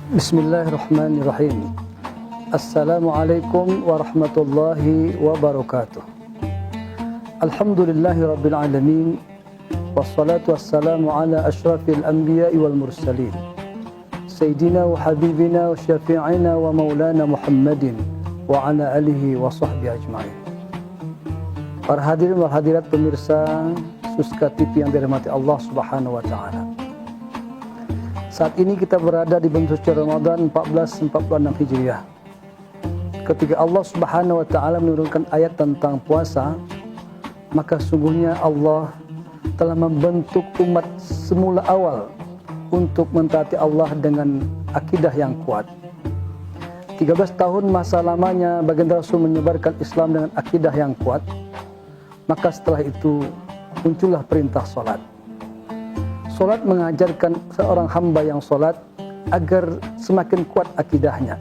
Bismillahirrahmanirrahim. Assalamualaikum warahmatullahi wabarakatuh. Alhamdulillahi rabbil alamin. Wassalatu wassalamu ala ashrafil anbiya'i wal mursalin. Sayyidina wa habibina wa syafi'ina wa maulana Muhammadin wa ala alihi wa sahbihi ajma'in. Para hadirin wal hadirat pemirsa Suska TV yang dirahmati Allah Subhanahu wa taala. Saat ini kita berada di bulan suci Ramadan 1446 Hijriah. Ketika Allah Subhanahu wa taala menurunkan ayat tentang puasa, maka sungguhnya Allah telah membentuk umat semula awal untuk mentaati Allah dengan akidah yang kuat. 13 tahun masa lamanya baginda Rasul menyebarkan Islam dengan akidah yang kuat. Maka setelah itu muncullah perintah salat. Salat mengajarkan seorang hamba yang salat agar semakin kuat akidahnya.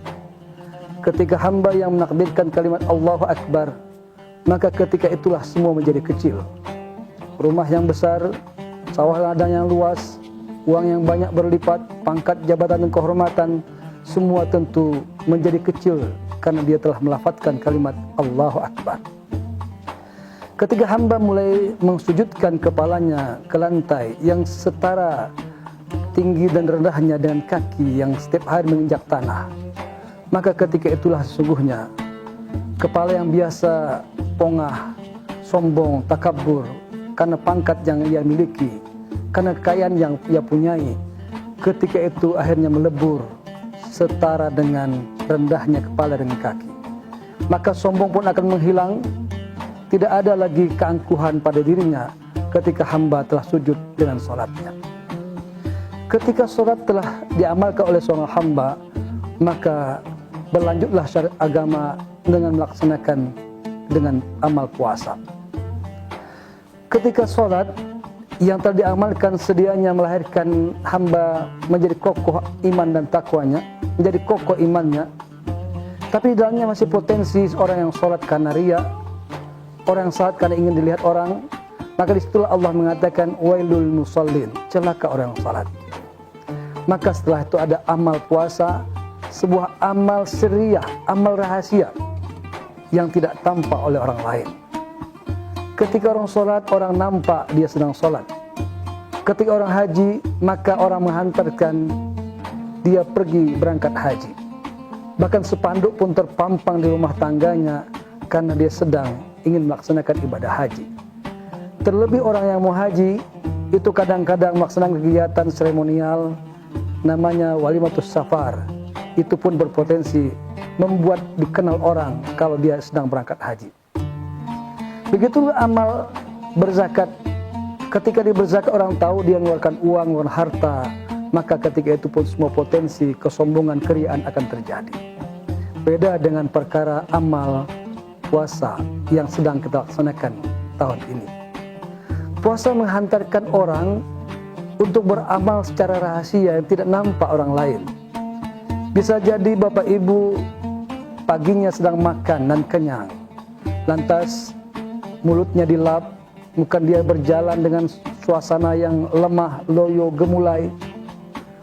Ketika hamba yang menakbirkan kalimat Allahu Akbar, maka ketika itulah semua menjadi kecil. Rumah yang besar, sawah ladang yang luas, uang yang banyak berlipat, pangkat, jabatan dan kehormatan, semua tentu menjadi kecil karena dia telah melafadzkan kalimat Allahu Akbar. Ketika hamba mulai mengsujudkan kepalanya ke lantai yang setara tinggi dan rendahnya dengan kaki yang setiap hari menginjak tanah, maka ketika itulah sesungguhnya kepala yang biasa pongah, sombong, takabur karena pangkat yang ia miliki, karena kekayaan yang ia punyai, ketika itu akhirnya melebur setara dengan rendahnya kepala dengan kaki. Maka sombong pun akan menghilang. Tidak ada lagi keangkuhan pada dirinya ketika hamba telah sujud dengan salatnya. Ketika salat telah diamalkan oleh seorang hamba, maka berlanjutlah syariat agama dengan melaksanakan dengan amal puasa. Ketika salat yang telah diamalkan sedianya melahirkan hamba menjadi kokoh iman dan takwanya, menjadi kokoh imannya, tapi di dalamnya masih potensi orang yang salat karena riya, orang yang salat karena ingin dilihat orang, maka disitulah Allah mengatakan wailul musallin, celaka orang yang salat. Maka setelah itu ada amal puasa, sebuah amal sirriyah, amal rahasia yang tidak tampak oleh orang lain. Ketika orang salat, orang nampak dia sedang salat. Ketika orang haji, maka orang menghantarkan dia pergi berangkat haji. Bahkan spanduk pun terpampang di rumah tangganya karena dia sedang ingin melaksanakan ibadah haji. Terlebih orang yang mau haji itu kadang-kadang melaksanakan kegiatan seremonial namanya walimatus safar. Itu pun berpotensi membuat dikenal orang kalau dia sedang berangkat haji. Begitu amal berzakat. Ketika dia berzakat, orang tahu dia mengeluarkan uang, mengeluarkan harta, maka ketika itu pun semua potensi kesombongan, keriaan akan terjadi. Beda dengan perkara amal puasa yang sedang kita laksanakan tahun ini. Puasa menghantarkan orang untuk beramal secara rahasia yang tidak nampak orang lain. Bisa jadi bapak ibu paginya sedang makan dan kenyang, lantas mulutnya dilap, bukan dia berjalan dengan suasana yang lemah, loyo, gemulai.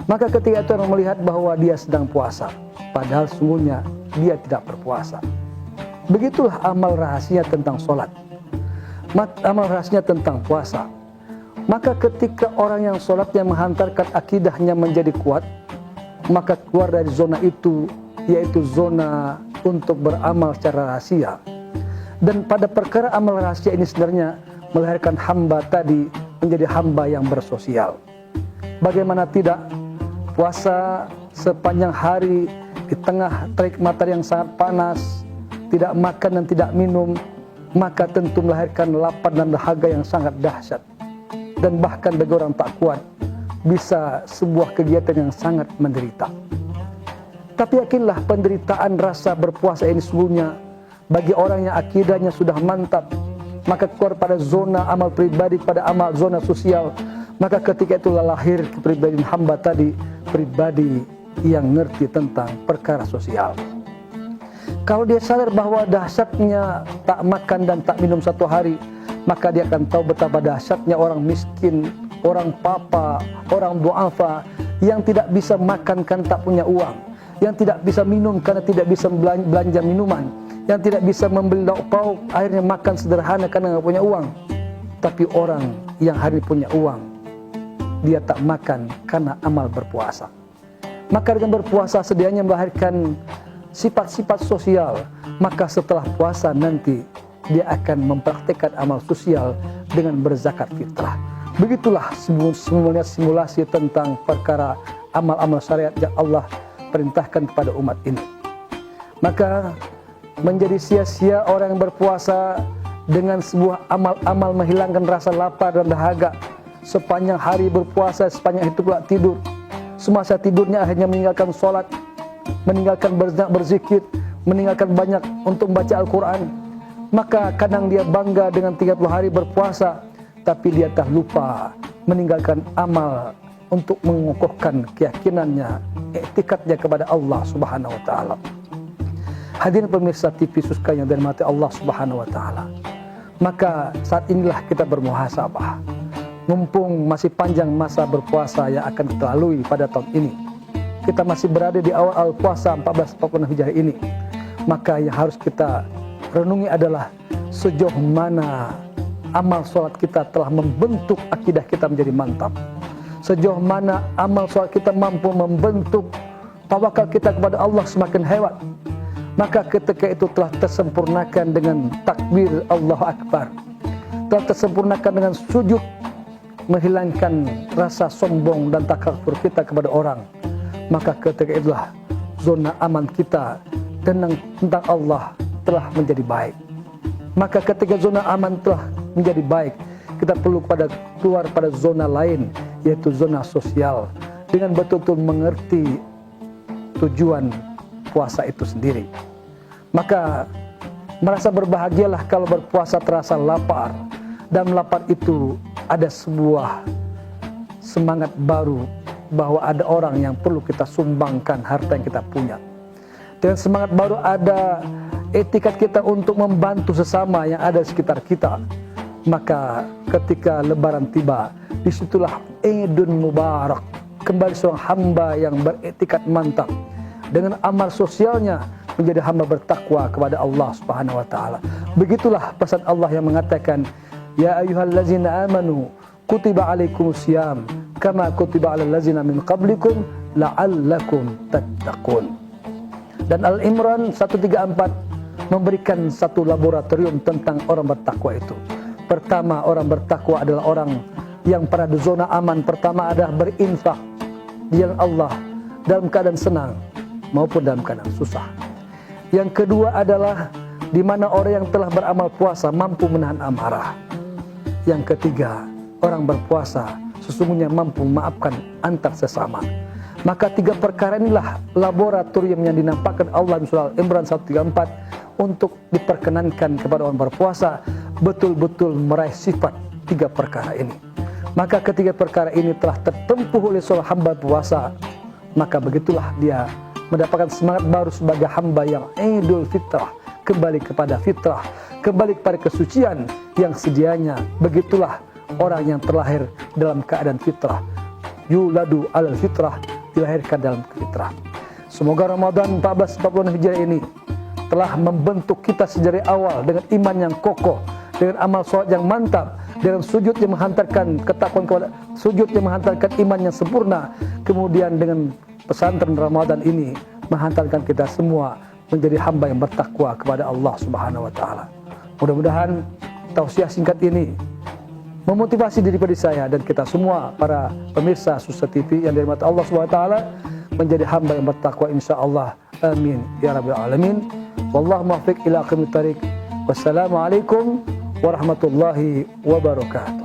Maka ketika itu orang melihat bahwa dia sedang puasa, padahal sungguhnya dia tidak berpuasa. Begitulah amal rahasia tentang sholat, amal rahasia tentang puasa. Maka ketika orang yang sholatnya menghantarkan akidahnya menjadi kuat, maka keluar dari zona itu, yaitu zona untuk beramal secara rahasia. Dan pada perkara amal rahasia ini sebenarnya melahirkan hamba tadi menjadi hamba yang bersosial. Bagaimana tidak, puasa sepanjang hari di tengah terik matahari yang sangat panas, tidak makan dan tidak minum, maka tentu melahirkan lapar dan dahaga yang sangat dahsyat. Dan bahkan bagi orang tak kuat, bisa sebuah kegiatan yang sangat menderita. Tapi yakinlah penderitaan rasa berpuasa ini sesungguhnya bagi orang yang akidahnya sudah mantap, maka keluar pada zona amal pribadi, pada amal zona sosial, maka ketika itulah lahir kepribadian hamba tadi, pribadi yang ngerti tentang perkara sosial. Kalau dia sadar bahwa dahsyatnya tak makan dan tak minum satu hari, maka dia akan tahu betapa dahsyatnya orang miskin, orang papa, orang du'afa yang tidak bisa makan karena tak punya uang, yang tidak bisa minum karena tidak bisa belanja minuman, yang tidak bisa membeli lauk pauk, akhirnya makan sederhana karena nggak punya uang. Tapi orang yang hari punya uang, dia tak makan karena amal berpuasa. Maka dengan berpuasa sedianya melahirkan sifat-sifat sosial. Maka setelah puasa nanti dia akan mempraktikkan amal sosial dengan berzakat fitrah. Begitulah semuanya simulasi tentang perkara amal-amal syariat yang Allah perintahkan kepada umat ini. Maka menjadi sia-sia orang yang berpuasa dengan sebuah amal-amal menghilangkan rasa lapar dan dahaga. Sepanjang hari berpuasa, sepanjang itu pula tidur. Semasa tidurnya akhirnya meninggalkan sholat, meninggalkan berzikir, meninggalkan banyak untuk membaca Al-Quran. Maka kadang dia bangga dengan 30 hari berpuasa, tapi dia tak lupa meninggalkan amal untuk mengokohkan keyakinannya, i'tikadnya kepada Allah Subhanahu wa taala. Hadirin pemirsa TV Suska yang dirahmati Allah Subhanahu wa taala. Maka saat inilah kita bermuhasabah. Mumpung masih panjang masa berpuasa yang akan kita lalui pada tahun ini. Kita masih berada di awal puasa 1446 Hijriah ini. Maka yang harus kita renungi adalah sejauh mana amal sholat kita telah membentuk akidah kita menjadi mantap. Sejauh mana amal sholat kita mampu membentuk tawakal kita kepada Allah semakin hebat. Maka ketika itu telah tersempurnakan dengan takbir Allahu Akbar, telah tersempurnakan dengan sujud, menghilangkan rasa sombong dan takabur kita kepada orang. Maka ketika itulah zona aman kita tentang Allah telah menjadi baik. Maka ketika zona aman telah menjadi baik, kita perlu keluar pada zona lain, yaitu zona sosial, dengan betul-betul mengerti tujuan puasa itu sendiri. Maka merasa berbahagialah kalau berpuasa terasa lapar, dan lapar itu ada sebuah semangat baru bahwa ada orang yang perlu kita sumbangkan harta yang kita punya. Dengan semangat baru ada etikat kita untuk membantu sesama yang ada di sekitar kita. Maka ketika lebaran tiba, disitulah Idul Mubarak, kembali seorang hamba yang beretikat mantap dengan amal sosialnya menjadi hamba bertakwa kepada Allah Subhanahu wa taala. Begitulah pesan Allah yang mengatakan, ya ayyuhallazina amanu kutiba alaikumusiyam kama kutiba alal ladzina min qablikum la'allakum tattaqun. Dan Al-Imran 134 memberikan satu laboratorium tentang orang bertakwa itu. Pertama, orang bertakwa adalah orang yang pada zona aman. Pertama adalah berinfak di jalan Allah dalam keadaan senang maupun dalam keadaan susah. Yang kedua adalah di mana orang yang telah beramal puasa mampu menahan amarah. Yang ketiga, orang berpuasa sesungguhnya mampu memaafkan antar sesama. Maka tiga perkara inilah laboratorium yang dinampakkan Allah di surah Al-Imran 134 untuk diperkenankan kepada orang berpuasa betul-betul meraih sifat tiga perkara ini. Maka ketiga perkara ini telah tertempuh oleh seorang hamba puasa, maka begitulah dia mendapatkan semangat baru sebagai hamba yang idul fitrah, kembali kepada fitrah, kembali kepada kesucian yang sedianya. Begitulah orang yang terlahir dalam keadaan fitrah, yuladu alal fitrah, dilahirkan dalam fitrah. Semoga Ramadan 1446 Hijriah ini telah membentuk kita sejak awal dengan iman yang kokoh, dengan amal sholat yang mantap, dengan sujud yang menghantarkan ketakwaan kepada sujud yang menghantarkan iman yang sempurna. Kemudian dengan pesantren Ramadan ini menghantarkan kita semua menjadi hamba yang bertakwa kepada Allah Subhanahu wa taala. Mudah-mudahan tausiah singkat ini memotivasi diri saya dan kita semua para pemirsa Suska TV yang dirahmati Allah Subhanahu wa taala menjadi hamba yang bertakwa insyaallah. Amin ya rabbal alamin. Wallahu muwaffiq ila aqwamit thariq. Wassalamualaikum warahmatullahi wabarakatuh.